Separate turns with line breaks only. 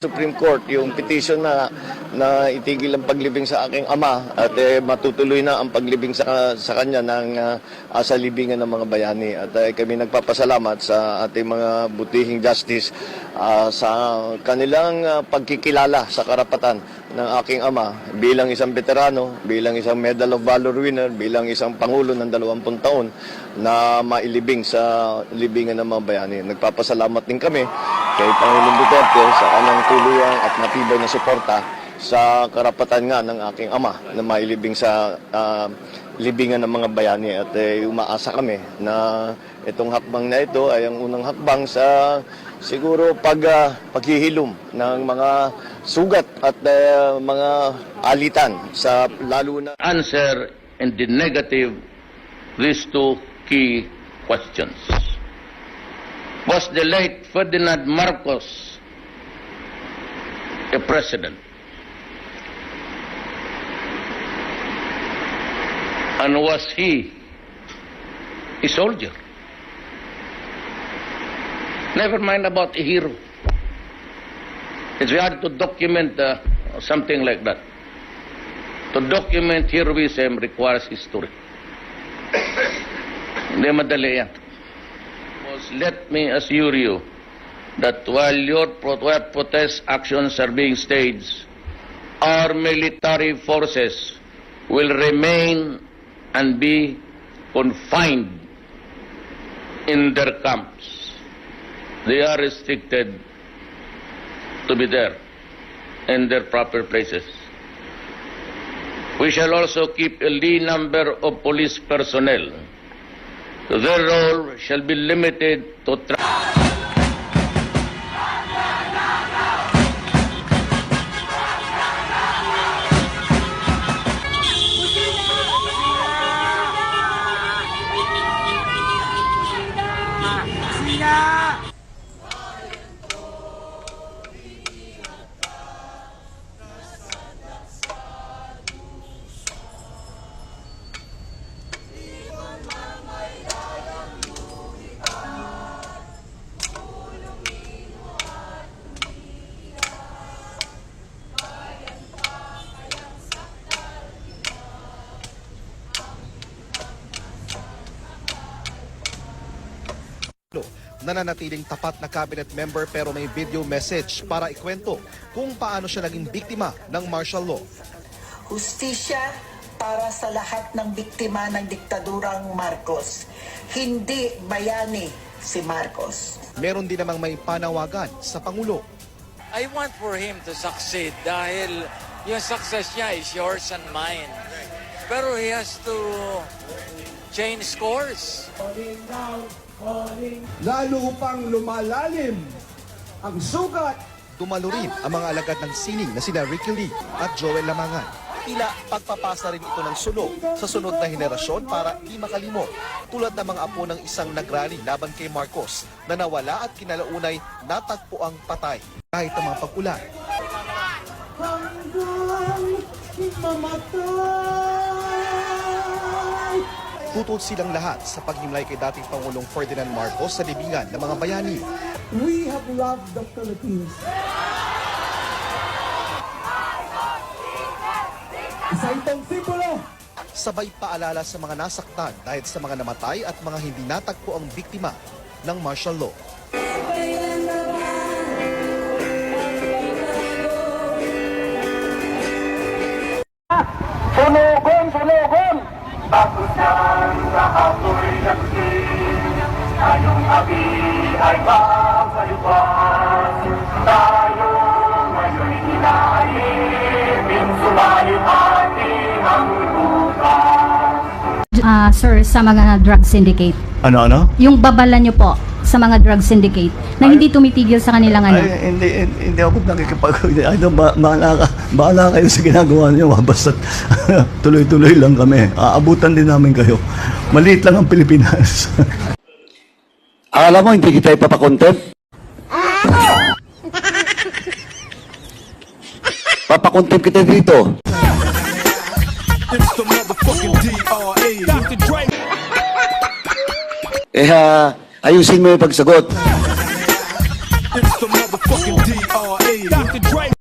Supreme Court yung petition na itigil ang paglibing sa aking ama at matutuloy na ang paglibing sa kanya sa libingan ng mga bayani at kami nagpapasalamat sa ating mga butihing justice sa kanilang pagkikilala sa karapatan ng aking ama bilang isang veterano, bilang isang Medal of Valor winner, bilang isang pangulo ng 20 taon na mailibing sa libingan ng mga bayani. Nagpapasalamat din kami kay Pangulong Duterte sa kanyang tuluyang at matibay na suporta sa karapatan nga ng aking ama na mailibing sa libingan ng mga bayani at umaasa kami na itong hakbang na ito ay ang unang hakbang sa siguro paghihilom ng mga sugat at mga alitan sa lalo na
answer in the negative these two key questions. Was the late Ferdinand Marcos a president? And was he a soldier? Never mind about a hero. It's hard to document something like that. To document heroism requires history. Hindi madali yan. Let me assure you that while your protest actions are being staged, our military forces will remain and be confined in their camps. They are restricted to be there in their proper places. We shall also keep a lean number of police personnel. Their role shall be limited to
nananatiling tapat na cabinet member pero may video message para ikwento kung paano siya naging biktima ng martial law.
Hustisya para sa lahat ng biktima ng diktadurang Marcos. Hindi bayani si Marcos.
Meron din namang may panawagan sa Pangulo.
I want for him to succeed dahil yung success niya is yours and mine. Pero he has to change course.
Lalo upang lumalalim ang sugat.
Dumalo rin ang mga alagad ng sining na sina Ricky Lee at Joel Lamangan. Tila pagpapasa rin ito ng sulong sa sunod na henerasyon para di makalimot. Tulad ng mga apo ng isang nagrally laban kay Marcos na nawala at kinalaunay natagpo ang patay kahit ang mga pag-ulan.
Hanggang mamatay.
Tutol silang lahat sa paghimlay kay dating Pangulong Ferdinand Marcos sa libingan ng mga bayani.
We have loved the Philippines. Isa itong simbolo.
Sabay paalala sa mga nasaktan dahil sa mga namatay at mga hindi natagpo ang biktima ng martial law.
Sunugon, sunugon! Bakit nang nakapoy nagsin, tayong abi ay magkalipas. Tayo ngayon inaibin, sumalit ating ang bukas.
Sir, sa mga drug syndicate.
Ano?
Yung babala nyo po sa mga drug syndicate na hindi tumitigil sa kanilang ano.
Ay, hindi ako nakikipag... Bahala kayo sa ginagawa niyo. Basta tuloy-tuloy lang kami. Aabutan din namin kayo. Maliit lang ang Pilipinas.
Alam mo, hindi kita ipapakontempt. Papakontempt kita dito. Ayusin mo yung pagsagot.
the grave.